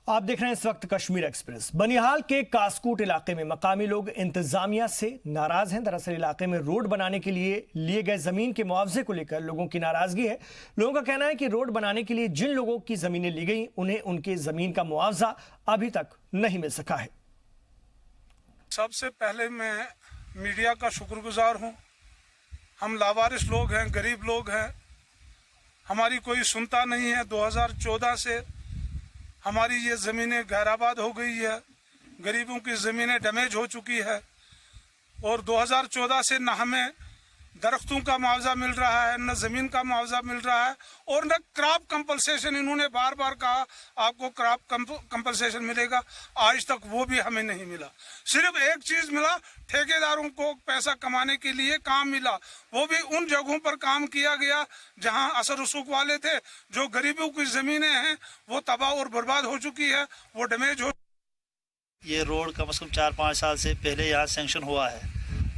आप देख रहे हैं इस वक्त कश्मीर एक्सप्रेस। बनिहाल के कासकोट इलाके में मकामी लोग इंतजामिया से नाराज हैं। दरअसल इलाके में रोड बनाने के लिए गए जमीन के मुआवजे को लेकर लोगों की नाराजगी है। लोगों का कहना है कि रोड बनाने के लिए जिन लोगों की जमीनें ली गई उन्हें उनके जमीन का मुआवजा अभी तक नहीं मिल सका है। सबसे पहले मैं मीडिया का शुक्रगुजार हूँ। हम लावारिस लोग हैं, गरीब लोग हैं, हमारी कोई सुनता नहीं है। 2014 से हमारी ये ज़मीनें गैराबाद हो गई है, गरीबों की ज़मीनें डैमेज हो चुकी है और 2014 से न हमें दरख्तों का मुआवजा मिल रहा है, न ज़मीन का मुआवजा मिल रहा है और न क्रॉप कंपलसेशन। इन्होंने बार बार कहा आपको क्रॉप कंपलसेशन मिलेगा, आज तक वो भी हमें नहीं मिला। सिर्फ एक चीज़ मिला, ठेकेदारों को पैसा कमाने के लिए काम मिला, वो भी उन जगहों पर काम किया गया जहां असर रसूख वाले थे। जो गरीबों की ज़मीनें हैं वो तबाह और बर्बाद हो चुकी है, वो डैमेज हो। ये रोड कम से कम 4-5 साल से पहले यहाँ सेंक्शन हुआ है,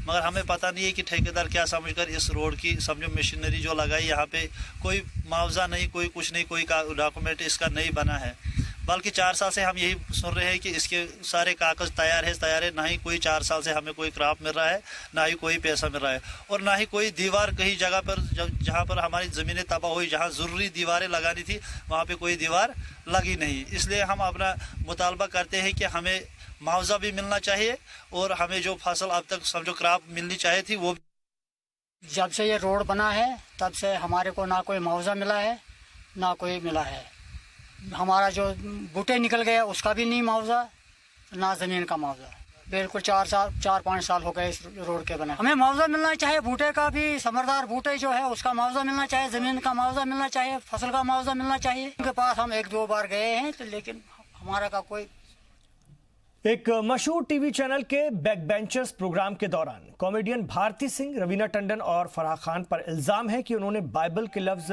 मगर हमें पता नहीं है कि ठेकेदार क्या समझकर इस रोड की समझो मशीनरी जो लगाई यहाँ पे कोई मुआवजा नहीं, कोई कुछ नहीं, कोई डॉक्यूमेंट इसका नहीं बना है। बल्कि 4 साल से हम यही सुन रहे हैं कि इसके सारे कागज़ तैयार है, ना ही कोई 4 साल से हमें कोई क्रॉप मिल रहा है, ना ही कोई पैसा मिल रहा है और ना ही कोई दीवार कहीं जगह पर जहाँ पर हमारी ज़मीनें तबाह हुई, जहाँ ज़रूरी दीवारें लगानी थी वहाँ पे कोई दीवार लगी नहीं। इसलिए हम अपना मुतालबा करते हैं कि हमें मुआवजा भी मिलना चाहिए और हमें जो फसल अब तक समझो क्रॉप मिलनी चाहिए थी वो। जब से ये रोड बना है तब से हमारे को ना कोई मुआवजा मिला है ना कोई मिला है। हमारा जो बूटे निकल गए उसका भी नहीं मुआवजा, ना ज़मीन का मुआवजा। बिल्कुल 4-5 साल हो गए इस रोड के बने। हमें मुआवजा मिलना चाहिए, बूटे का भी, समरदार बूटे जो है उसका मुआवजा मिलना चाहिए, ज़मीन का मुआवजा मिलना चाहिए, फसल का मुआवजा मिलना चाहिए। उनके पास हम 1-2 बार गए हैं तो लेकिन हमारा का कोई। एक मशहूर टीवी चैनल के बैक बेंचर्स प्रोग्राम के दौरान कॉमेडियन भारती सिंह, रवीना टंडन और फराह खान पर इल्जाम है कि उन्होंने बाइबल के लफ्ज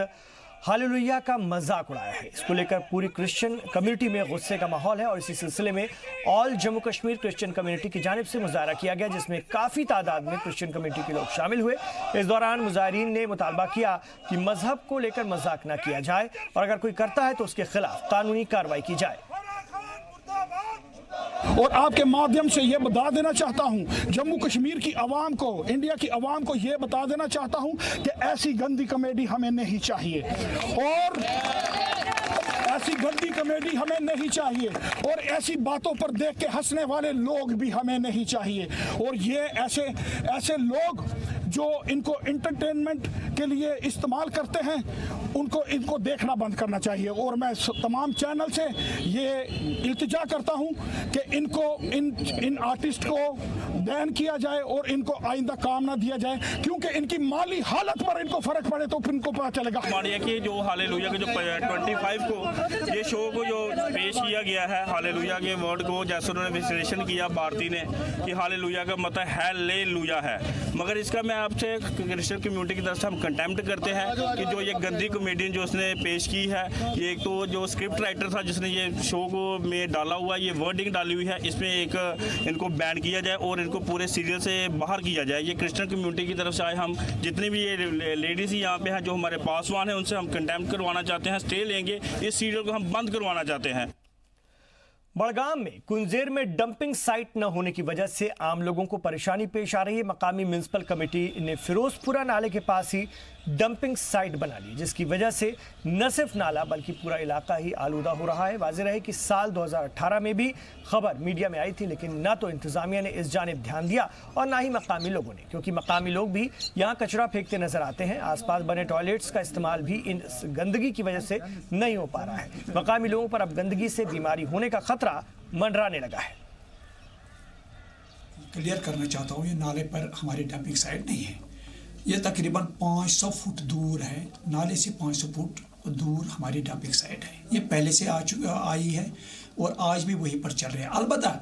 हालेलुया का मजाक उड़ाया है। इसको लेकर पूरी क्रिश्चियन कम्युनिटी में गुस्से का माहौल है और इसी सिलसिले में all Jammu Kashmir Christian community की जानिब से मुजाहरा किया गया, जिसमें काफ़ी तादाद में क्रिश्चियन कम्युनिटी के लोग शामिल हुए। इस दौरान मुजाहिरीन ने मुतालबा किया कि मजहब को लेकर मजाक न किया जाए और अगर कोई करता है तो उसके खिलाफ कानूनी कार्रवाई की जाए। और आपके माध्यम से ये बता देना चाहता हूँ जम्मू कश्मीर की आवाम को, इंडिया की आवाम को ये बता देना चाहता हूँ कि ऐसी गंदी कॉमेडी हमें नहीं चाहिए और ऐसी गंदी कॉमेडी हमें नहीं चाहिए और ऐसी बातों पर देख के हंसने वाले लोग भी हमें नहीं चाहिए। और ये ऐसे लोग जो इनको एंटरटेनमेंट के लिए इस्तेमाल करते हैं इनको देखना बंद करना चाहिए। और मैं तमाम चैनल से ये इल्तिजा करता हूं कि इन आर्टिस्ट को बैन किया जाए और इनको आइंदा काम ना दिया जाए, क्योंकि इनकी माली हालत पर इनको फर्क पड़े तो फिर इनको पता चलेगा। हमारे कि जो हालेलुया के जो 25 को ये शो को जो पेश किया गया है, हालेलुया के वर्ड को जैसे उन्होंने विश्लेषण किया भारती ने कि हालेलुया का मतलब हालेलुया है, मगर इसका मैं आपसे क्रिश्चियन कम्युनिटी की तरफ से हम कंटेम्प्ट करते हैं कि जो ये गंदी कॉमेडियन जो उसने पेश की है, ये एक तो जो स्क्रिप्ट राइटर था जिसने ये शो को में डाला हुआ, ये वर्डिंग डाली हुई है, इसमें एक इनको बैन किया जाए और इनको पूरे सीरियल से बाहर किया जाए। ये क्रिश्चियन कम्युनिटी की तरफ से आए, हम जितने भी ये लेडीज़ यहाँ पे हैं जो हमारे पासवान हैं उनसे हम कंटेम्प्ट करवाना चाहते हैं, स्टे लेंगे, इस सीरियल को हम बंद करवाना चाहते हैं। बड़गाम में कुंजेर में डंपिंग साइट न होने की वजह से आम लोगों को परेशानी पेश आ रही है। मकामी म्युनिसिपल कमेटी ने फिरोजपुरा नाले के पास ही डंपिंग साइट बना ली, जिसकी वजह से न सिर्फ नाला बल्कि पूरा इलाका ही आलूदा हो रहा है। वाज़ेह रहे कि साल 2018 में भी खबर मीडिया में आई थी, लेकिन न तो इंतजामिया ने इस जानिब ध्यान दिया और ना ही मकामी लोगों ने, क्योंकि मकामी लोग भी यहाँ कचरा फेंकते नजर आते हैं। आसपास बने टॉयलेट्स का इस्तेमाल भी इन गंदगी की वजह से नहीं हो पा रहा है। मकामी लोगों पर अब गंदगी से बीमारी होने का खतरा मंडराने लगा है। क्लियर करना चाहता हूँ, ये नाले पर हमारी डंपिंग साइट नहीं है। ये तकरीबन 500 फुट दूर है, नाले से 500 फुट दूर हमारी डंपिंग साइट है। ये पहले से आई है और आज भी वहीं पर चल रहे हैं। अलबत्ता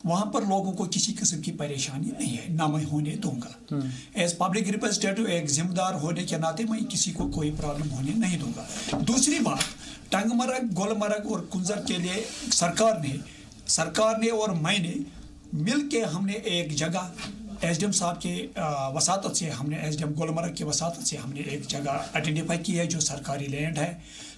वहाँ पर लोगों को किसी किस्म की परेशानी नहीं है, ना मैं होने दूंगा। एज पब्लिक रिप्रेजेंटेटिव, एक जिम्मेदार होने के नाते मैं किसी को कोई प्रॉब्लम होने नहीं दूंगा। दूसरी बात, टंगमरग, गोलमरग और कुंजर के लिए सरकार ने और मैंने मिल के हमने एक जगह एसडीएम साहब के वसातत से, हमने एसडीएम गोलमरग की वसातत से हमने एक जगह आइडेंटिफाई की है जो सरकारी लैंड है।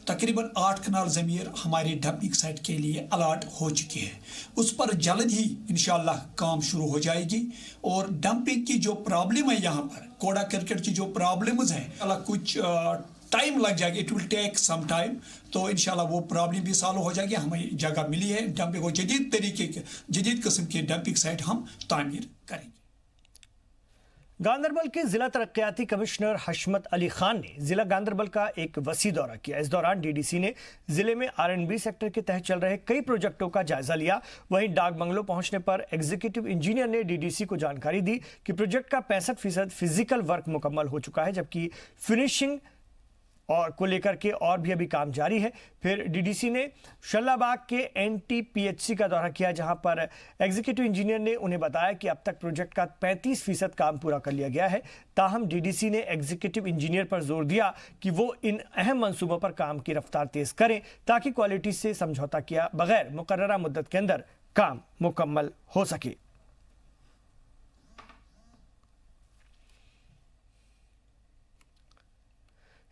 तकरीबन 8 कनाल ज़मीन हमारी डंपिंग साइट के लिए अलॉट हो चुकी है। उस पर जल्द ही इंशाल्लाह काम शुरू हो जाएगी। और डंपिंग की जो प्रॉब्लम है, यहाँ पर कूड़ा करकट की जो प्रॉब्लम्स हैं, कुछ टाइम लग जाएगा, it will take some time. तो इंशाल्लाह वो प्रॉब्लम भी सॉल्व हो जाएगी। हमें जगह मिली है डंपिंग को, जदीद तरीके के जदीद किस्म की डंपिंग साइट हम तामीर करेंगे। गांदरबल के जिला तरक्याती कमिश्नर हशमत अली खान ने जिला गांदरबल का एक वसी दौरा किया। इस दौरान डीडीसी ने जिले में R&B सेक्टर के तहत चल रहे कई प्रोजेक्टों का जायजा लिया। वहीं डाक बंगलो पहुंचने पर एग्जीक्यूटिव इंजीनियर ने डीडीसी को जानकारी दी कि प्रोजेक्ट का 65% फिजिकल वर्क मुकम्मल हो चुका है, जबकि फिनिशिंग और को लेकर के और भी अभी काम जारी है। फिर डीडीसी ने शल्लाबाग के NTPHC का दौरा किया, जहां पर एग्जीक्यूटिव इंजीनियर ने उन्हें बताया कि अब तक प्रोजेक्ट का 35% काम पूरा कर लिया गया है। ताहम डीडीसी ने एग्जीक्यूटिव इंजीनियर पर जोर दिया कि वो इन अहम मंसूबों पर काम की रफ्तार तेज करें ताकि क्वालिटी से समझौता किया बगैर मुकर्ररा मुद्दत के अंदर काम मुकम्मल हो सके।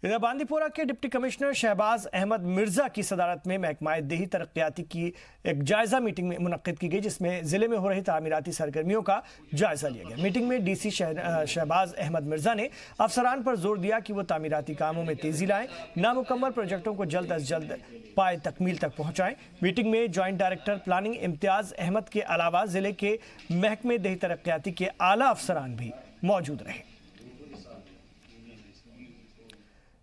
इधर बांदीपोरा के डिप्टी कमिश्नर शहबाज अहमद मिर्जा की सदारत में महकमा देही तरक्याती की एक जायजा मीटिंग में मुनक्किद की गई, जिसमें जिले में हो रही तामीराती सरगर्मियों का जायजा लिया गया। मीटिंग में डीसी शहबाज अहमद मिर्जा ने अफसरान पर जोर दिया कि वो तामीराती कामों में तेजी लाएं, नामुकम्मल प्रोजेक्टों को जल्द अज जल्द पाए तकमील तक पहुंचाएं। मीटिंग में joint director planning Imtiaz Ahmed के अलावा जिले के महकमे देही तरक्याती के आला अफसरान भी मौजूद रहे।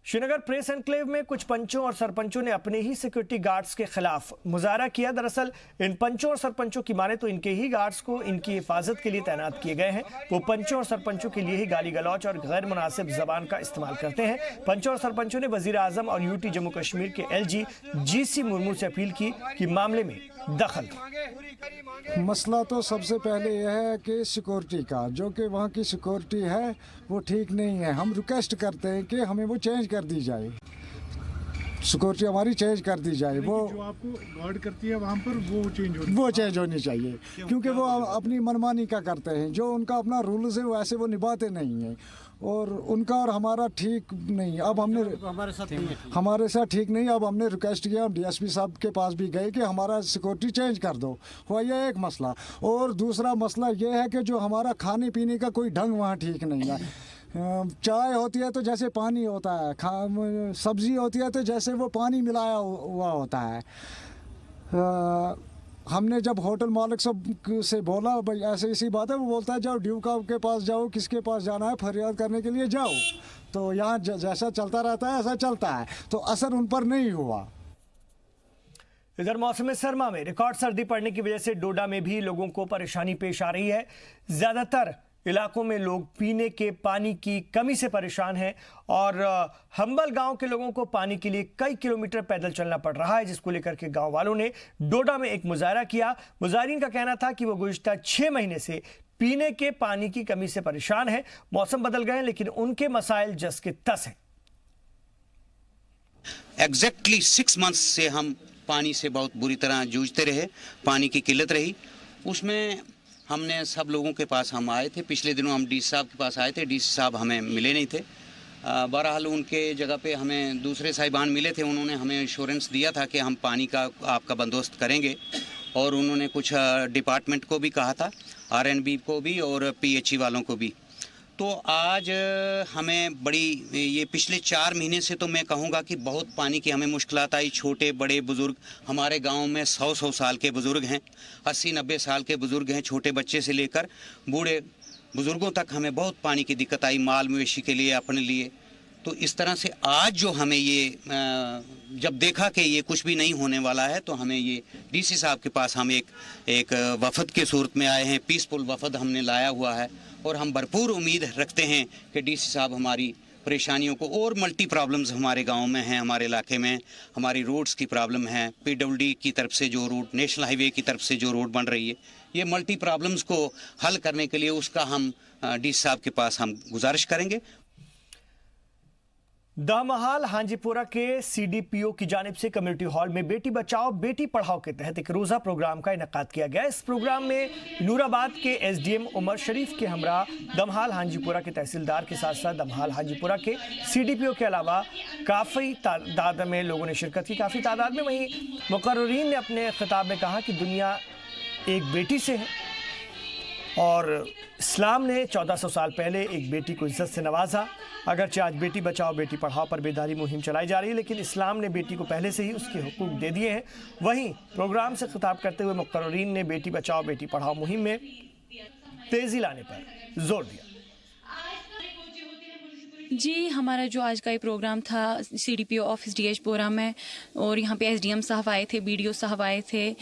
श्रीनगर प्रेस एनक्लेव में कुछ पंचों और सरपंचों ने अपने ही सिक्योरिटी गार्ड्स के खिलाफ मुजाहरा किया। दरअसल इन पंचों और सरपंचों की माने तो इनके ही गार्ड्स को इनकी हिफाजत के लिए तैनात किए गए हैं। वो पंचों और सरपंचों के लिए ही गाली गलौच और गैर मुनासिब जबान का इस्तेमाल करते हैं। पंचों और सरपंचों ने वजीर आजम और यूटी जम्मू कश्मीर के LG GC मुर्मू से अपील की कि मामले में दखल। मसला तो सबसे पहले यह है कि सिक्योरिटी का, जो कि वहाँ की सिक्योरिटी है वो ठीक नहीं है। हम रिक्वेस्ट करते हैं कि हमें वो चेंज कर दी जाए, सिक्योरिटी हमारी चेंज कर दी जाए। वो जो आपको गार्ड करती है वहाँ पर वो चेंज होनी चाहिए, क्योंकि वो अपनी मनमानी का करते हैं। जो उनका अपना रूल्स है वैसे वो निभाते नहीं हैं, और उनका और हमारा ठीक नहीं। अब हमने हमारे साथ ठीक नहीं। अब हमने रिक्वेस्ट किया, DSP साहब के पास भी गए कि हमारा सिक्योरिटी चेंज कर दो। हुआ यह एक मसला। और दूसरा मसला यह है कि जो हमारा खाने पीने का कोई ढंग वहाँ ठीक नहीं है। चाय होती है तो जैसे पानी होता है, सब्जी होती है तो जैसे वो पानी मिलाया हुआ होता है। हमने जब होटल मालिक से बोला भाई ऐसे ऐसी बात है, वो बोलता है जाओ ड्यूका के पास जाओ, किसके पास जाना है फरियाद करने के लिए जाओ। तो यहाँ जैसा चलता रहता है ऐसा चलता है, तो असर उन पर नहीं हुआ। इधर मौसम सरमा में रिकॉर्ड सर्दी पड़ने की वजह से डोडा में भी लोगों को परेशानी पेश आ रही है। ज्यादातर इलाकों में लोग पीने के पानी की कमी से परेशान हैं और हम्बल गांव के लोगों को पानी के लिए कई किलोमीटर पैदल चलना पड़ रहा है, जिसको लेकर के गांव वालों ने डोडा में एक मुजाहरा किया। मुजाहिरीन का कहना था कि वो गुज़िश्ता 6 महीने से पीने के पानी की कमी से परेशान है। मौसम बदल गए लेकिन उनके मसाइल जस के तस हैं। एग्जैक्टली 6 मंथ्स से हम पानी से बहुत बुरी तरह जूझते रहे, पानी की किल्लत रही। उसमें हमने सब लोगों के पास हम आए थे। पिछले दिनों हम DC साहब के पास आए थे, DC साहब हमें मिले नहीं थे। बहरहाल उनके जगह पे हमें दूसरे साहिबान मिले थे। उन्होंने हमें एश्योरेंस दिया था कि हम पानी का आपका बंदोबस्त करेंगे, और उन्होंने कुछ डिपार्टमेंट को भी कहा था, R&B को भी और PHE वालों को भी। तो आज हमें बड़ी ये पिछले 4 महीने से तो मैं कहूँगा कि बहुत पानी की हमें मुश्किलात आई। छोटे बड़े बुज़ुर्ग, हमारे गांव में 100 साल के बुज़ुर्ग हैं, 80-90 साल के बुज़ुर्ग हैं, छोटे बच्चे से लेकर बूढ़े बुज़ुर्गों तक हमें बहुत पानी की दिक्कत आई, माल मवेशी के लिए, अपने लिए। तो इस तरह से आज जो हमें ये जब देखा कि ये कुछ भी नहीं होने वाला है, तो हमें ये DC साहब के पास हम एक वफद के सूरत में आए हैं। पीसफुल वफद हमने लाया हुआ है, और हम भरपूर उम्मीद रखते हैं कि DC साहब हमारी परेशानियों को, और मल्टी प्रॉब्लम्स हमारे गांव में हैं, हमारे इलाके में हमारी रोड्स की प्रॉब्लम है, PWD की तरफ से जो रोड, नेशनल हाईवे की तरफ से जो रोड बन रही है, ये मल्टी प्रॉब्लम्स को हल करने के लिए उसका हम DC साहब के पास हम गुजारिश करेंगे। दहमहाल हांजीपुरा के CDPO की जानिब से कम्युनिटी हॉल में बेटी बचाओ बेटी पढ़ाओ के तहत एक रोजा प्रोग्राम का इनेकाद किया गया। इस प्रोग्राम में नूराबाद के SDM उमर शरीफ के हमरा दमहाल हांजीपुरा के तहसीलदार के साथ साथ दमहाल हांजीपुरा के CDPO के अलावा काफ़ी तादाद में लोगों ने शिरकत की। काफ़ी तादाद में वहीं मुकर्ररीन ने अपने खिताब में कहा कि दुनिया एक बेटी से है और इस्लाम ने 1400 साल पहले एक बेटी को इज्जत से नवाजा। अगरचे आज बेटी बचाओ बेटी पढ़ाओ पर बेदारी मुहिम चलाई जा रही है, लेकिन इस्लाम ने बेटी को पहले से ही उसके हुकूक दे दिए हैं। वहीं प्रोग्राम से खिताब करते हुए मुकर्ररीन ने बेटी बचाओ बेटी पढ़ाओ मुहिम में तेजी लाने पर जोर दिया। जी, हमारा जो आज का ये प्रोग्राम था CDPO ऑफिस DH-पोरा में, और यहाँ पे SDM साहब आए थे, BDO साहब आए थे।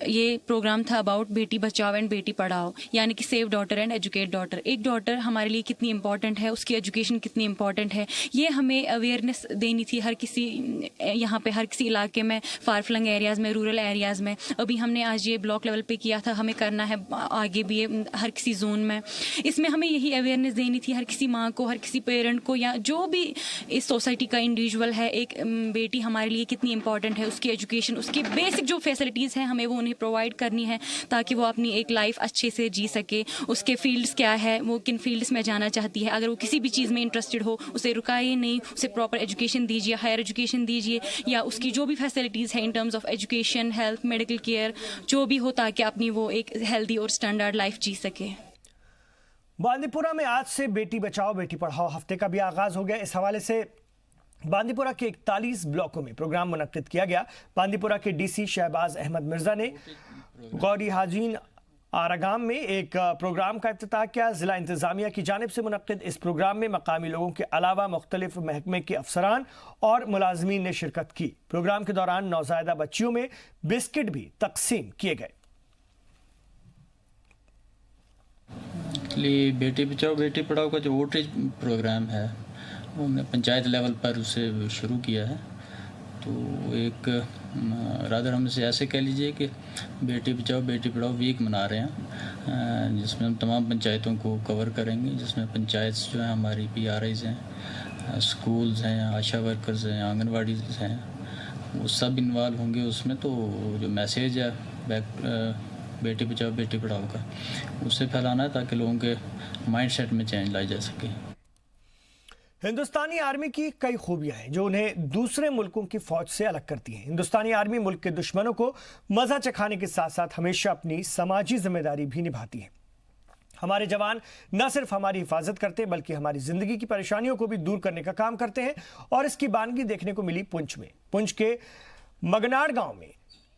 ये प्रोग्राम था अबाउट बेटी बचाओ एंड बेटी पढ़ाओ, यानी कि save daughter and educate daughter. एक डॉटर हमारे लिए कितनी इंपॉर्टेंट है, उसकी एजुकेशन कितनी इंपॉर्टेंट है, ये हमें अवेयरनेस देनी थी हर किसी यहाँ पे, हर किसी इलाके में, फार फ्लंग एरियाज़ में, रूरल एरियाज़ में। अभी हमने आज ये ब्लॉक लेवल पे किया था, हमें करना है आगे भी ये हर किसी जोन में। इसमें हमें यही अवेयरनेस देनी थी हर किसी माँ को, हर किसी पेरेंट को, या जो भी इस सोसाइटी का इंडिविजुअल है। एक बेटी हमारे लिए कितनी इंपॉर्टेंट है, उसकी एजुकेशन, उसकी बेसिक जो फैसिलिटीज़ हैं हमें वो उन्हें प्रोवाइड करनी है ताकि वो अपनी एक लाइफ अच्छे से जी सके। उसके फील्ड्स क्या है, वो किन फील्ड्स में जाना चाहती है, अगर वो किसी भी चीज़ में इंटरेस्टेड हो उसे रुकाइए नहीं, उसे प्रॉपर एजुकेशन दीजिए, हायर एजुकेशन दीजिए, या उसकी जो भी फैसिलिटीज़ है in terms of education, health, medical care, जो भी हो, ताकि अपनी वो एक हेल्दी और स्टैंडर्ड लाइफ जी सके। बांदीपुरा में आज से बेटी बचाओ बेटी पढ़ाओ हफ्ते का भी आगाज हो गया। इस हवाले से बांदीपुरा के 41 ब्लॉकों में प्रोग्राम मुनक्किद किया गया। बांदीपुरा के DC शहबाज अहमद मिर्जा ने गौरी हाजीन आरागाम में एक प्रोग्राम का इफ्तिताह किया। जिला इंतजामिया की जानिब से मुनक्किद इस प्रोग्राम में मकामी लोगों के अलावा मुख्तलिफ महकमे के अफसरान और मुलाजमीन ने शिरकत की। प्रोग्राम के दौरान नौज़ायदा बच्चियों में बिस्किट भी तकसीम किए गए। एक्चुअली बेटी बचाओ बेटी पढ़ाओ का जो आउटरीच प्रोग्राम है वो हमने पंचायत लेवल पर उसे शुरू किया है। तो एक रादर हम इसे ऐसे कह लीजिए कि बेटी बचाओ बेटी पढ़ाओ वीक मना रहे हैं, जिसमें हम तमाम पंचायतों को कवर करेंगे, जिसमें पंचायत जो है हमारी PRIs हैं, स्कूल्स हैं, आशा वर्कर्स हैं, आंगनवाड़ी हैं, वो सब इन्वॉल्व होंगे उसमें। तो जो मैसेज है बेटी बचाओ बेटी पढ़ाओ का, उसे फैलाना है ताकि लोगों के माइंडसेट में चेंज लाई जा सके। हिंदुस्तानी आर्मी की कई खूबियां हैं जो उन्हें दूसरे मुल्कों की फौज से अलग करती हैं। हिंदुस्तानी आर्मी मुल्क के दुश्मनों को मजा चखाने के साथ साथ हमेशा अपनी समाजी जिम्मेदारी भी निभाती है। हमारे जवान न सिर्फ हमारी हिफाजत करते हैं बल्कि हमारी जिंदगी की परेशानियों को भी दूर करने का काम करते हैं। और इसकी बानगी देखने को मिली पुंछ में। पुंछ के मगनाड़ गांव में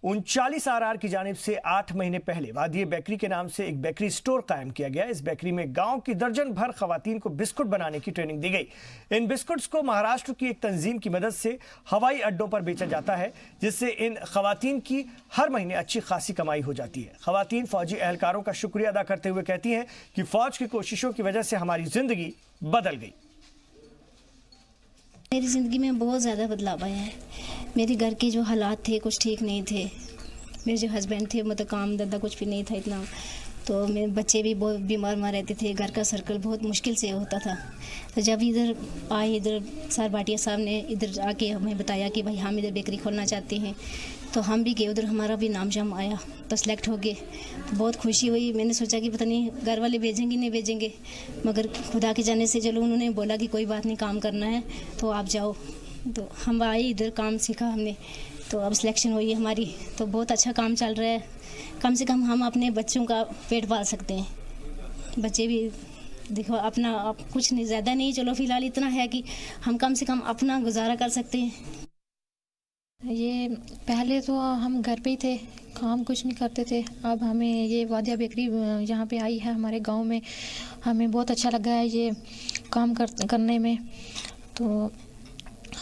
39 RR की जानिब से 8 महीने पहले वादिये बेकरी के नाम से एक बेकरी स्टोर कायम किया गया। इस बेकरी में गांव की दर्जन भर खवातीन को बिस्कुट बनाने की ट्रेनिंग दी गई। इन बिस्कुट्स को महाराष्ट्र की एक तंजीम की मदद से हवाई अड्डों पर बेचा जाता है, जिससे इन खवातीन की हर महीने अच्छी खासी कमाई हो जाती है। खवातीन फौजी एहलकारों का शुक्रिया अदा करते हुए कहती हैं कि फौज की कोशिशों की वजह से हमारी जिंदगी बदल गई। मेरी ज़िंदगी में बहुत ज़्यादा बदलाव आया है। मेरे घर के जो हालात थे कुछ ठीक नहीं थे। मेरे जो हस्बैंड थे मतलब काम धंधा कुछ भी नहीं था इतना, तो मेरे बच्चे भी बहुत बीमार रहते थे। घर का सर्कल बहुत मुश्किल से होता था। तो जब इधर आए, इधर सर भाटिया साहब ने इधर आके हमें बताया कि भाई हम इधर बेकरी खोलना चाहते हैं, तो हम भी गए उधर। हमारा भी नाम जाम आया तो सिलेक्ट हो गए, तो बहुत खुशी हुई। मैंने सोचा कि पता नहीं घर वाले भेजेंगे नहीं भेजेंगे, मगर खुदा के जाने से चलो उन्होंने बोला कि कोई बात नहीं, काम करना है तो आप जाओ। तो हम आए इधर, काम सीखा हमने, तो अब सिलेक्शन हुई हमारी। तो बहुत अच्छा काम चल रहा है। कम से कम हम अपने बच्चों का पेट पाल सकते हैं। बच्चे भी देखो अपना, आप कुछ नहीं, ज़्यादा नहीं, चलो फ़िलहाल इतना है कि हम कम से कम अपना गुजारा कर सकते हैं। ये पहले तो हम घर पे ही थे, काम कुछ नहीं करते थे। अब हमें ये वादिया बेकरी यहाँ पे आई है हमारे गांव में, हमें बहुत अच्छा लगा है ये काम करने में। तो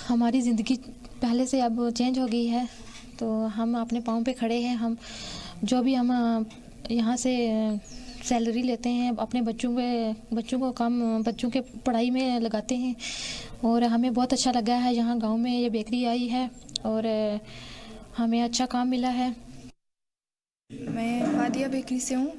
हमारी ज़िंदगी पहले से अब चेंज हो गई है, तो हम अपने पाँव पे खड़े हैं। हम जो भी हम यहाँ से सैलरी लेते हैं अपने बच्चों के पढ़ाई में लगाते हैं, और हमें बहुत अच्छा लगा है यहाँ गांव में ये बेकरी आई है और हमें अच्छा काम मिला है। मैं वादिया बेकरी से हूँ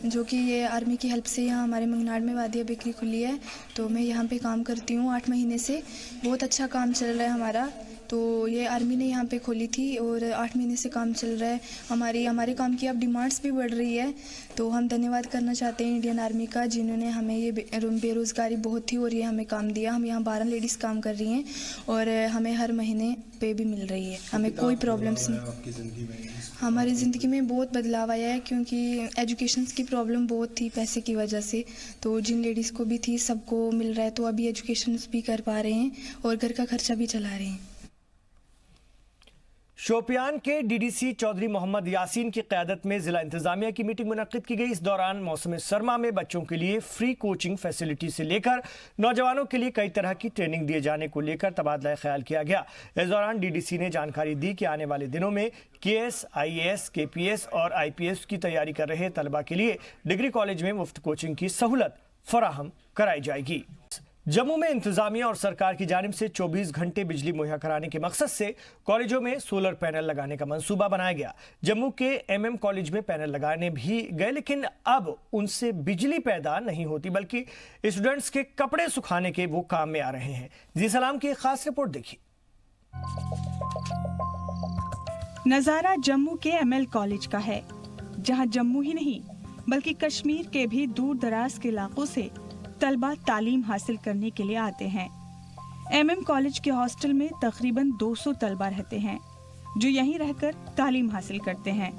जो कि ये आर्मी की हेल्प से यहाँ हमारे मंगनाड में वादिया बेकरी खुली है। तो मैं यहाँ पे काम करती हूँ 8 महीने से। बहुत अच्छा काम चल रहा है हमारा। तो ये आर्मी ने यहाँ पे खोली थी और 8 महीने से काम चल रहा है। हमारे काम की अब डिमांड्स भी बढ़ रही है। तो हम धन्यवाद करना चाहते हैं इंडियन आर्मी का, जिन्होंने हमें ये बेरोज़गारी बहुत थी और ये हमें काम दिया। हम यहाँ 12 लेडीज़ काम कर रही हैं और हमें हर महीने पे भी मिल रही है। हमें कोई प्रॉब्लम्स नहीं। हमारी ज़िंदगी में बहुत बदलाव आया है, क्योंकि एजुकेशन की प्रॉब्लम बहुत थी पैसे की वजह से। तो जिन लेडीज़ को भी थी सबको मिल रहा है। तो अभी एजुकेशन भी कर पा रहे हैं और घर का खर्चा भी चला रहे हैं। शोपियान के डीडीसी चौधरी मोहम्मद यासीन की क़यादत में जिला इंतजामिया की मीटिंग मुनक्किद की गई। इस दौरान मौसम सरमा में बच्चों के लिए फ्री कोचिंग फैसिलिटी से लेकर नौजवानों के लिए कई तरह की ट्रेनिंग दिए जाने को लेकर तबादला ख्याल किया गया। इस दौरान डीडीसी ने जानकारी दी कि आने वाले दिनों में केएस, आईएएस, केपीएस और आईपीएस की तैयारी कर रहे तलबा के लिए डिग्री कॉलेज में मुफ्त कोचिंग की सहूलत फराहम कराई जाएगी। जम्मू में इंतजामिया और सरकार की जानिब से 24 घंटे बिजली मुहैया कराने के मकसद से कॉलेजों में सोलर पैनल लगाने का मंसूबा बनाया गया। जम्मू के एमएम कॉलेज में पैनल लगाने भी गए, लेकिन अब उनसे बिजली पैदा नहीं होती, बल्कि स्टूडेंट्स के कपड़े सुखाने के वो काम में आ रहे हैं। जी सलाम की एक खास रिपोर्ट देखिए। नजारा जम्मू के एमएल कॉलेज का है, जहां जम्मू ही नहीं बल्कि कश्मीर के भी दूर दराज के इलाकों से तलबा तालीम हासिल करने के लिए आते हैं। एमएम कॉलेज के हॉस्टल में तकरीबन 200 तलबा रहते हैं, जो यहीं रहकर तालीम हासिल करते हैं,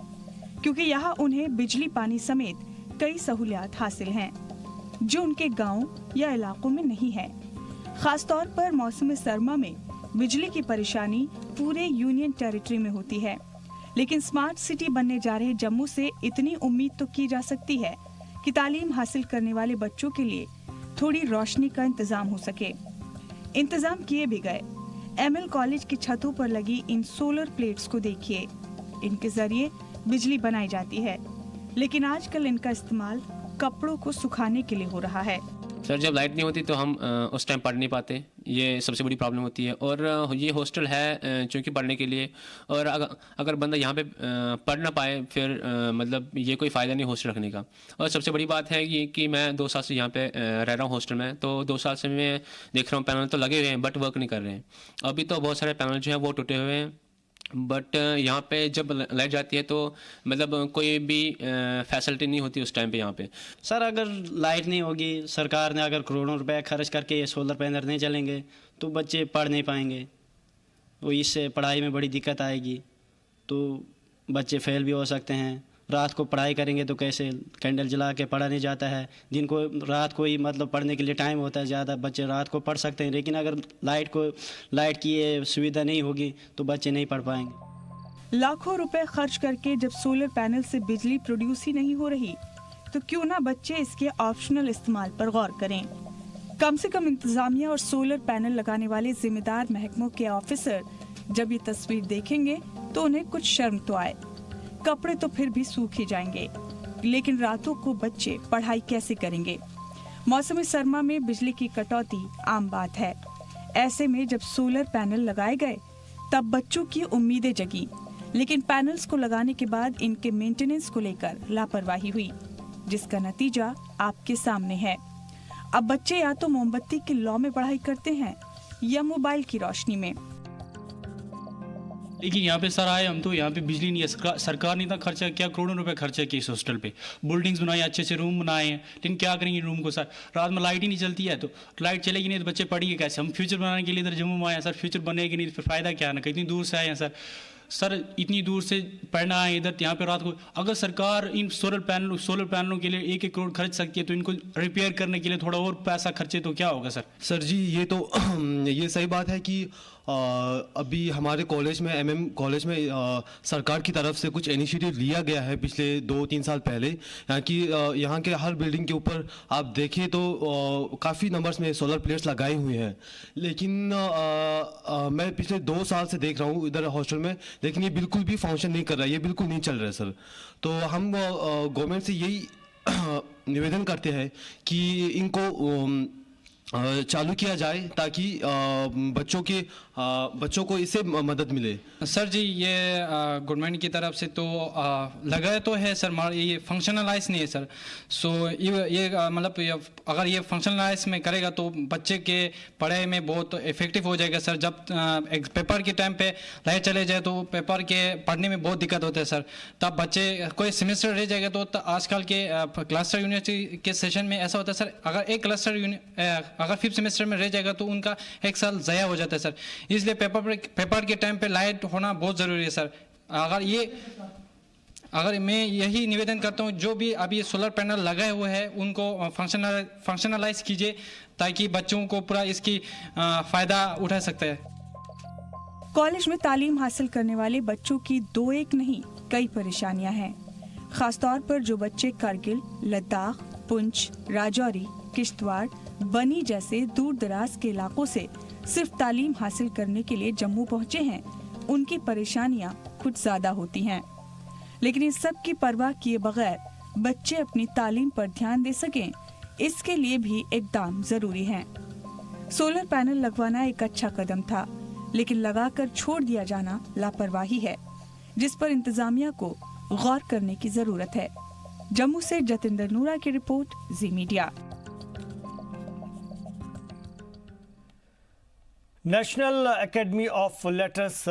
क्योंकि यहाँ उन्हें बिजली पानी समेत कई सहूलियात हासिल हैं, जो उनके गांव या इलाकों में नहीं है। खास तौर पर मौसम सरमा में बिजली की परेशानी पूरे यूनियन टेरिटरी में होती है, लेकिन स्मार्ट सिटी बनने जा रहे जम्मू से इतनी उम्मीद तो की जा सकती है कि तालीम हासिल करने वाले बच्चों के लिए थोड़ी रोशनी का इंतजाम हो सके। इंतजाम किए भी गए। एमएल कॉलेज की छतों पर लगी इन सोलर प्लेट्स को देखिए। इनके जरिए बिजली बनाई जाती है, लेकिन आजकल इनका इस्तेमाल कपड़ों को सुखाने के लिए हो रहा है। सर, जब लाइट नहीं होती तो हम उस टाइम पढ़ नहीं पाते, ये सबसे बड़ी प्रॉब्लम होती है। और ये हॉस्टल है चूँकि पढ़ने के लिए, और अगर बंदा यहाँ पे पढ़ ना पाए फिर मतलब ये कोई फ़ायदा नहीं हॉस्टल रखने का। और सबसे बड़ी बात है ये कि मैं 2 साल से यहाँ पे रह रहा हूँ हॉस्टल में, तो 2 साल से मैं देख रहा हूँ पैनल तो लगे हुए हैं बट वर्क नहीं कर रहे हैं। अभी तो बहुत सारे पैनल जो हैं वो टूटे हुए हैं, बट यहाँ पे जब लाइट जाती है तो मतलब कोई भी फैसिलिटी नहीं होती उस टाइम पे यहाँ पे। सर, अगर लाइट नहीं होगी, सरकार ने अगर करोड़ों रुपए खर्च करके ये सोलर पैनल नहीं चलेंगे तो बच्चे पढ़ नहीं पाएंगे, तो इससे पढ़ाई में बड़ी दिक्कत आएगी, तो बच्चे फेल भी हो सकते हैं। रात को पढ़ाई करेंगे तो कैसे, कैंडल जला के पढ़ा नहीं जाता है। दिन को रात को ही मतलब पढ़ने के लिए टाइम होता है ज़्यादा, बच्चे रात को पढ़ सकते हैं, लेकिन अगर लाइट की ये सुविधा नहीं होगी तो बच्चे नहीं पढ़ पाएंगे। लाखों रुपए खर्च करके जब सोलर पैनल से बिजली प्रोड्यूस ही नहीं हो रही, तो क्यों ना बच्चे इसके ऑप्शनल इस्तेमाल पर गौर करें। कम से कम इंतजामिया और सोलर पैनल लगाने वाले जिम्मेदार महकमों के ऑफिसर जब ये तस्वीर देखेंगे तो उन्हें कुछ शर्म तो आए। कपड़े तो फिर भी सूख ही जाएंगे, लेकिन रातों को बच्चे पढ़ाई कैसे करेंगे। मौसम सरमा में बिजली की कटौती आम बात है। ऐसे में जब सोलर पैनल लगाए गए तब बच्चों की उम्मीदें जगी, लेकिन पैनल्स को लगाने के बाद इनके मेंटेनेंस को लेकर लापरवाही हुई, जिसका नतीजा आपके सामने है। अब बच्चे या तो मोमबत्ती की लौ में पढ़ाई करते हैं या मोबाइल की रोशनी में। लेकिन यहाँ पे सर आए हम तो यहाँ पे बिजली नहीं है। सरकार ने इतना खर्चा किया, करोड़ों रुपए खर्चा किया इस हॉस्टल पे, बिल्डिंग्स बनाई, अच्छे से रूम बनाए हैं, लेकिन क्या करेंगे रूम को सर। रात में लाइट ही नहीं चलती है, तो लाइट चलेगी नहीं तो बच्चे पढ़ेंगे कैसे। हम फ्यूचर बनाने के लिए इधर जम्मू में आए हैं सर, फ्यूचर बनेगी नहीं तो फिर फ़ायदा क्या ना। कितनी दूर से आए हैं सर, इतनी दूर से पढ़ना आए इधर, यहाँ पे रात को अगर सरकार इन सोलर पैनलों के लिए 1-1 करोड़ खर्च सकती है तो इनको रिपेयर करने के लिए थोड़ा और पैसा खर्चे तो क्या होगा सर। सर जी, ये सही बात है कि अभी हमारे कॉलेज में, एमएम कॉलेज में सरकार की तरफ से कुछ इनिशिएटिव लिया गया है पिछले 2-3 साल पहले। यहाँ के हर बिल्डिंग के ऊपर आप देखें तो काफ़ी नंबर्स में सोलर प्लेट्स लगाए हुए हैं, लेकिन मैं पिछले 2 साल से देख रहा हूँ इधर हॉस्टल में, लेकिन ये बिल्कुल भी फंक्शन नहीं कर रहा है, ये बिल्कुल नहीं चल रहा है सर। तो हम गवर्नमेंट से यही निवेदन करते हैं कि इनको चालू किया जाए ताकि बच्चों को इससे मदद मिले। सर जी ये गवर्नमेंट की तरफ से तो लगा तो है सर, ये फंक्शनलाइज नहीं है सर। सो ये मतलब अगर ये फंक्शनलाइज में करेगा तो बच्चे के पढ़ाई में बहुत इफेक्टिव हो जाएगा सर। जब पेपर के टाइम पे लाइट चले जाए तो पेपर के पढ़ने में बहुत दिक्कत होता है सर। तब बच्चे कोई सेमेस्टर रह जाएगा तो आजकल के क्लस्टर यूनिवर्सिटी के सेशन में ऐसा होता है सर, अगर एक क्लस्टर अगर 5th सेमेस्टर में रह जाएगा तो उनका एक साल ज़ाया हो जाता है सर। इसलिए पेपर के टाइम पे लाइट होना बहुत ज़रूरी है सर। अगर मैं यही निवेदन करता हूँ जो भी अभी सोलर पैनल लगाए हुए हैं उनको फंक्शनलाइज कीजिए ताकि बच्चों को पूरा इसकी फ़ायदा उठा सकता है। कॉलेज में तालीम हासिल करने वाले बच्चों की दो एक नहीं कई परेशानियां हैं, खासतौर पर जो बच्चे करगिल, लद्दाख, पुंछ, राजौरी, किश्तवाड़, बनी जैसे दूर दराज के इलाकों से सिर्फ तालीम हासिल करने के लिए जम्मू पहुंचे हैं, उनकी परेशानियां कुछ ज्यादा होती हैं। लेकिन इस सब की परवाह किए बगैर बच्चे अपनी तालीम पर ध्यान दे सकें, इसके लिए भी इक़दाम जरूरी है। सोलर पैनल लगवाना एक अच्छा कदम था, लेकिन लगाकर छोड़ दिया जाना लापरवाही है, जिस पर इंतजामिया को गौर करने की जरूरत है। जम्मू से जतिंदर नूरा की report, Zee media. National academy of letters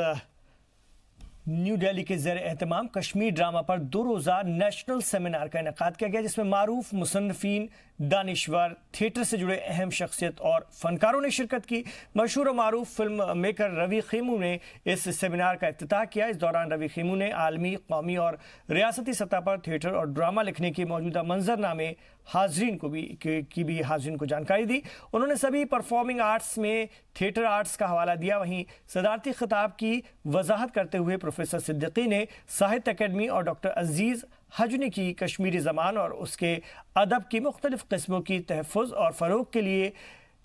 new Delhi के ज़ेर एहतमाम कश्मीर ड्रामा पर 2 रोज़ा नेशनल सेमिनार का इनेकाद किया गया, जिसमें मारूफ मुसन्निफीन, दानिश्वर, थिएटर से जुड़े अहम शख्सियत और फनकारों ने शिरकत की। मशहूर और मारूफ फिल्म मेकर रवि खेमू ने इस सेमिनार का इफ्तिताह किया। इस दौरान रवि खेमू ने आलमी, कौमी और रियासती सतह पर थिएटर और ड्रामा लिखने के मौजूदा मंजरनामे हाजरीन को जानकारी दी। उन्होंने सभी परफॉर्मिंग आर्ट्स में थिएटर आर्ट्स का हवाला दिया। वहीं सदारती खिताब की वजाहत करते हुए प्रोफेसर सिद्दीकी ने साहित्य अकेडमी और डॉक्टर अजीज हजनी की कश्मीरी ज़बान और उसके अदब की मुख्तलिफ किस्मों की तहफ़्फ़ुज़ और फ़रोग़ के लिए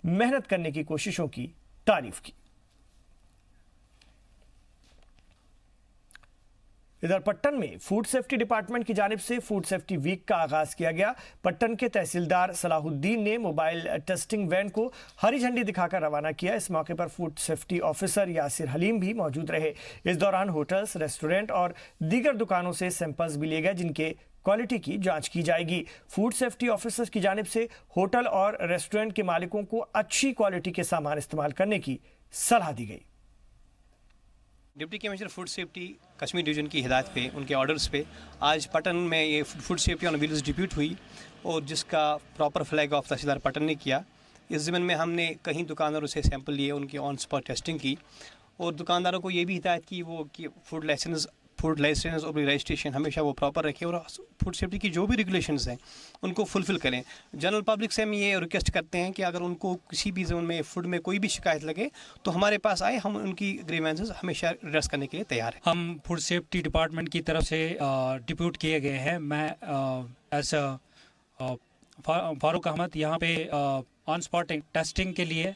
मेहनत करने की कोशिशों की तारीफ़ की। इधर पट्टन में फूड सेफ्टी डिपार्टमेंट की जानिब से फूड सेफ्टी वीक का आगाज किया गया। पट्टन के तहसीलदार सलाहुद्दीन ने मोबाइल टेस्टिंग वैन को हरी झंडी दिखाकर रवाना किया। इस मौके पर food safety officer Yasir Haleem भी मौजूद रहे। इस दौरान होटल्स, रेस्टोरेंट और दीगर दुकानों से सैंपल्स भी लिए गए, जिनके क्वालिटी की जांच की जाएगी। फूड सेफ्टी ऑफिसर की जानिब से होटल और रेस्टोरेंट के मालिकों को अच्छी क्वालिटी के सामान इस्तेमाल करने की सलाह दी गई। Deputy commissioner food safety Kashmir division की हिदायत पे, उनके ऑर्डर्स पे आज पटन में ये food safety on wheels depute हुई और जिसका प्रॉपर फ्लैग ऑफ तहसीलदार पटन ने किया। इस ज़मीन में हमने कहीं दुकानदारों से सैंपल लिए, उनकी ऑन स्पॉट टेस्टिंग की और दुकानदारों को ये भी हिदायत की वो कि फूड लाइसेंस और रजिस्ट्रेशन हमेशा वो प्रॉपर रखें और फूड सेफ्टी की जो भी रेगुलेशंस हैं उनको फुलफ़िल करें। जनरल पब्लिक से हम ये रिक्वेस्ट करते हैं कि अगर उनको किसी भी जोन में फूड में कोई भी शिकायत लगे तो हमारे पास आए, हम उनकी ग्रीवेंसेस हमेशा एड्रेस करने के लिए तैयार हैं। हम फूड सेफ्टी डिपार्टमेंट की तरफ से डिप्यूट किए गए हैं। मैं एज फारूक अहमद यहाँ पे ऑन स्पॉट टेस्टिंग के लिए।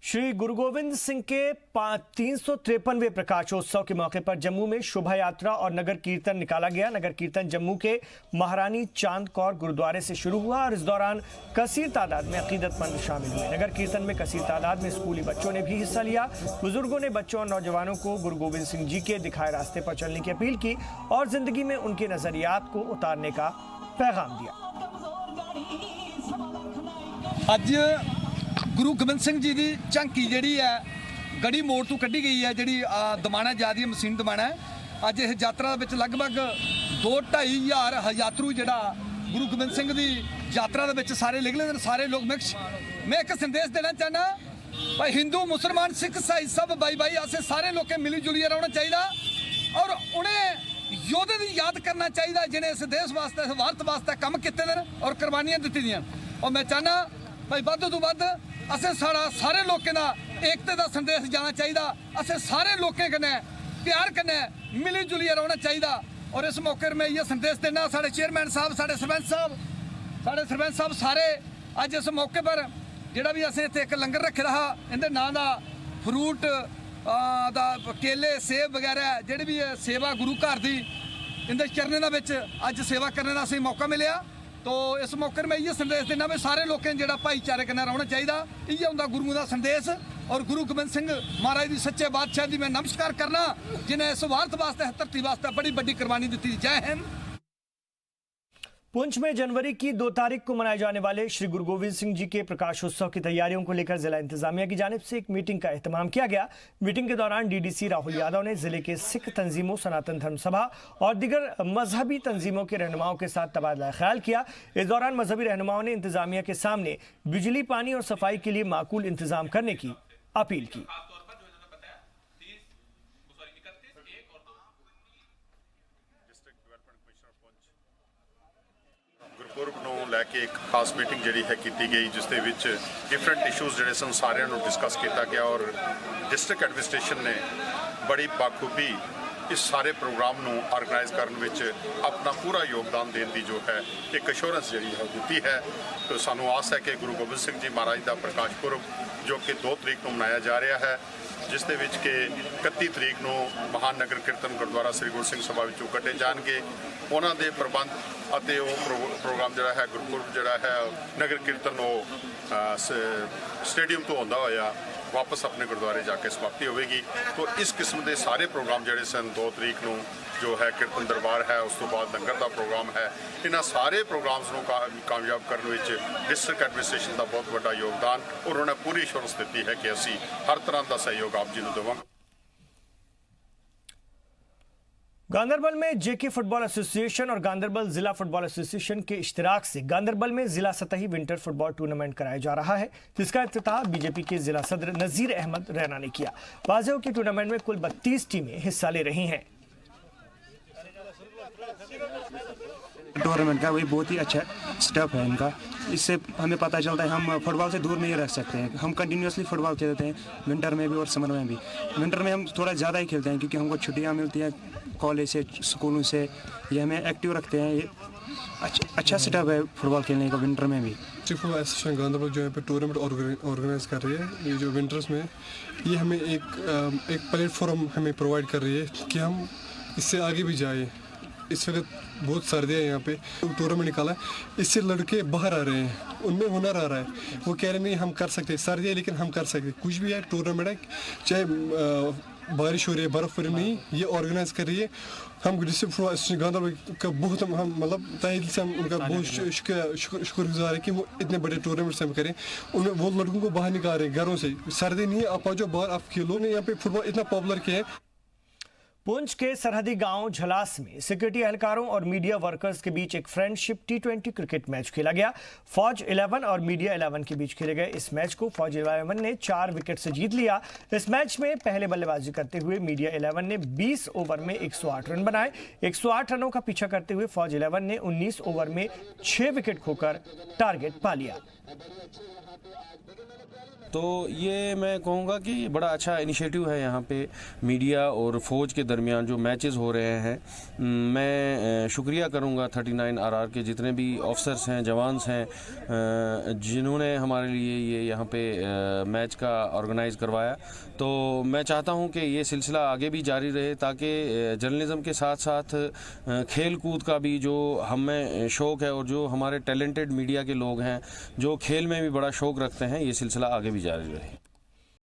श्री गुरु गोविंद सिंह के 353वें प्रकाशोत्सव के मौके पर जम्मू में शोभा यात्रा और नगर कीर्तन निकाला गया। नगर कीर्तन जम्मू के महारानी चांद कौर गुरुद्वारे से शुरू हुआ और इस दौरान कसीर तादाद में अकीदतमंद शामिल हुए। नगर कीर्तन में कसीर तादाद में स्कूली बच्चों ने भी हिस्सा लिया। बुजुर्गों ने बच्चों और नौजवानों को गुरु गोविंद सिंह जी के दिखाए रास्ते पर चलने की अपील की और जिंदगी में उनके नजरियात को उतारने का पैगाम दिया। आज गुरु गोबिंद सिंह जी की झांकी जी है गढ़ी मोड़ तो कढ़ी गई है, जी दमाना जादी मसीन दमाना है। अज इस यात्रा लगभग 2-2.5 हज़ार यात्रु जोड़ा गुरु गोबिंद सिंह की यात्रा सारे निकले, सारे लोग मिक्स। मैं एक संदेश देना चाहना भाई, हिंदू मुसलमान सिख ईसाई सब भाई भाई असें सारे लोग मिली जुलिए रहना चाहिए और उन्हें योद्धे की याद करना चाहिए जिन्हें इस देश वास्ते, इस भारत वास्ते काम किए और कुर्बानियां दी दी। और मैं चाहना भाई वध तो वध असें सारे लोगों का एकता का संदेश जाना चाहिए। असें सारे लोगों कन्नै प्यार कन्नै मिली जुलिए रहना चाहिए। और इस मौके पर मैं ये संदेश देना साढ़े चेयरमैन साहब, साढ़े सरपंच साहब सारे अज इस मौके पर जोड़ा भी असें इत्थे एक लंगर रखे दा, इहदे नां दा फ्रूट दा केले सेब वगैरह जिहड़ी भी सेवा गुरु घर की इहदे चरणें दे विच अज सेवा करने का असें मौका मिलिया। तो इस मौके मैं ये संदेश देना भी सारे लोगों जो भाईचारे कन्नै रौह्ना चाहिए। इयै हुंदा गुरुओं का संदेश और गुरु गोबिंद सिंह महाराज की सच्चे बादशाह की मैं नमस्कार करना जिन्हें इस भारत वास्ते धरती वास्ते बड़ी बड़ी कुर्बानी दी। जय हिंद। पुंछ में जनवरी की 2 तारीख को मनाए जाने वाले श्री गुरु गोविंद सिंह जी के प्रकाशोत्सव की तैयारियों को लेकर जिला इंतजामिया की जानिब से एक मीटिंग का एहतमाम किया गया। मीटिंग के दौरान डीडीसी राहुल यादव ने जिले के सिख तंजीमों, सनातन धर्म सभा और दीगर मजहबी तंजीमों के रहनुमाओं के साथ तबादला ख्याल किया। इस दौरान मजहबी रहनुमाओं ने इंतजामिया के सामने बिजली, पानी और सफाई के लिए माकूल इंतजाम करने की अपील की। ਗੁਰਪੁਰਬ ਨੂੰ ਲੈ ਕੇ ਇੱਕ ਖਾਸ ਮੀਟਿੰਗ ਜਿਹੜੀ ਹੈ ਕੀਤੀ ਗਈ, ਜਿਸ ਦੇ ਵਿੱਚ ਡਿਫਰੈਂਟ ਇਸ਼ੂਜ਼ ਜਿਹੜੇ ਸਨ ਸਾਰਿਆਂ ਨੂੰ ਡਿਸਕਸ ਕੀਤਾ ਗਿਆ ਔਰ ਡਿਸਟ੍ਰਿਕਟ ਐਡਮਿਨਿਸਟ੍ਰੇਸ਼ਨ ਨੇ ਬੜੀ ਬਾਖੂਬੀ ਇਸ ਸਾਰੇ ਪ੍ਰੋਗਰਾਮ ਨੂੰ ਆਰਗੇਨਾਈਜ਼ ਕਰਨ ਵਿੱਚ ਆਪਣਾ ਪੂਰਾ ਯੋਗਦਾਨ ਦੇਣ ਦੀ ਜੋ ਹੈ ਇੱਕ ਅਸ਼ੋਰੈਂਸ ਜਿਹੜੀ ਹੈ ਦਿੱਤੀ ਹੈ। तो ਸਾਨੂੰ ਆਸ ਹੈ ਕਿ ਗੁਰੂ ਗੋਬਿੰਦ ਸਿੰਘ ਜੀ ਮਹਾਰਾਜ ਦਾ ਪ੍ਰਕਾਸ਼ ਪੁਰਬ ਜੋ ਕਿ 2 ਤਰੀਕ ਨੂੰ ਮਨਾਇਆ ਜਾ ਰਿਹਾ ਹੈ, ਜਿਸ ਦੇ ਵਿੱਚ ਕਿ 31 ਤਰੀਕ ਨੂੰ ਮਹਾਨ ਨਗਰ ਕੀਰਤਨ ਗੁਰਦੁਆਰਾ ਸ੍ਰੀ ਗੁਰੂ ਸਿੰਘ ਸਭਾ ਵਿੱਚੋਂ ਕੱਢੇ ਜਾਣਗੇ। ਉਹਨਾਂ ਦੇ ਪ੍ਰਬੰਧ ਅਤੇ ਉਹ ਪ੍ਰੋਗਰਾਮ ਜਿਹੜਾ ਹੈ ਗੁਰਪੁਰਬ ਜਿਹੜਾ ਹੈ ਨਗਰ ਕੀਰਤਨ ਉਹ ਸਟੇਡੀਅਮ ਤੋਂ ਹੁੰਦਾ ਹੋਇਆ वापस अपने गुरुद्वारे जाके समाप्ति होगी। तो इस किस्म के सारे प्रोग्राम जोड़े सन 2 तरीक को जो है कीर्तन दरबार है, उस तो बाद लंगर का प्रोग्राम है, इन्होंने सारे प्रोग्राम्स को कामयाब करने में डिस्ट्रिक्ट एडमिनिस्ट्रेशन का बहुत बड़ा योगदान और उन्होंने पूरी एश्योरेंस दी है कि असी हर तरह का सहयोग आप जी को देवांगे। गांदरबल में जेके फुटबॉल एसोसिएशन और गांदरबल जिला फुटबॉल एसोसिएशन के इश्तिराक से गांदरबल में जिला सतही विंटर फुटबॉल टूर्नामेंट कराया जा रहा है, जिसका इफ्तिताह बीजेपी के जिला सदर नजीर अहमद रैना ने किया। वाज़ेह की टूर्नामेंट में कुल 32 टीमें हिस्सा ले रही हैं। टूर्नामेंट का वही बहुत ही अच्छा स्टेप है इनका, इससे हमें पता चलता है हम फुटबॉल से दूर नहीं रह सकते हैं। हम कंटिन्यूसली फुटबॉल खेलते हैं, विंटर में भी और समर में भी। विंटर में हम थोड़ा ज़्यादा ही खेलते हैं क्योंकि हमको छुट्टियां मिलती हैं कॉलेज से, स्कूलों से, ये हमें एक्टिव रखते हैं। ये अच्छा सेटअप है फुटबॉल खेलने का विंटर में भी। फुटबॉल एसोसिएशन गांदरबल जो है पे टूर्नामेंट ऑर्गेनाइज कर रही है, ये जो विंटर्स में ये हमें एक प्लेटफॉर्म हमें प्रोवाइड कर रही है कि हम इससे आगे भी जाए। इस वक्त बहुत सर्दियाँ यहाँ पे टूर्नामेंट निकाला है, इससे लड़के बाहर आ रहे हैं, उनमें हुनर आ रहा है। वो कह रहे नहीं हम कर सकते, सर्दी है लेकिन हम कर सकते, कुछ भी है टूर्नामेंट है, चाहे बारिश हो रही है, बर्फ हो रही नहीं, ये ऑर्गेनाइज कर रही है। हम डिस्ट्रिक्ट फुटबॉल एसोसिएशन गांदरबल का बहुत हम मतलब तहे दिल से हम उनका बहुत शुक्रगुजार है कि वो इतने बड़े टूर्नामेंट से हम करें। उन्हें वो लड़कों को बाहर निकाल रहे हैं घरों से, सर्दी नहीं है, आप आ जाओ बाहर आप खेलो। यहाँ पे फुटबॉल इतना पॉपुलर किया है। पुंछ के सरहदी गांव झलास में सिक्योरिटी एहलकारों और मीडिया वर्कर्स के बीच एक फ्रेंडशिप T20 क्रिकेट मैच खेला गया। फौज 11 और मीडिया 11 के बीच खेले गए इस मैच को फौज 11 ने 4 विकेट से जीत लिया। इस मैच में पहले बल्लेबाजी करते हुए मीडिया 11 ने 20 ओवर में 108 रन बनाए। 108 रनों का पीछा करते हुए फौज 11 ने 19 ओवर में 6 विकेट खोकर टारगेट पा लिया। तो ये मैं कहूँगा कि बड़ा अच्छा इनिशिएटिव है यहाँ पे मीडिया और फ़ौज के दरमियान जो मैचेस हो रहे हैं। मैं शुक्रिया करूँगा 39 RR के जितने भी ऑफिसर्स हैं, जवान्स हैं, जिन्होंने हमारे लिए ये यहाँ पे मैच का ऑर्गेनाइज़ करवाया। तो मैं चाहता हूँ कि ये सिलसिला आगे भी जारी रहे ताकि जर्नलिज़म के साथ साथ खेल कूद का भी जो हमें शौक़ है और जो हमारे टैलेंटेड मीडिया के लोग हैं जो खेल में भी बड़ा शौक़ रखते हैं, ये सिलसिला आगे भी जारी रहे।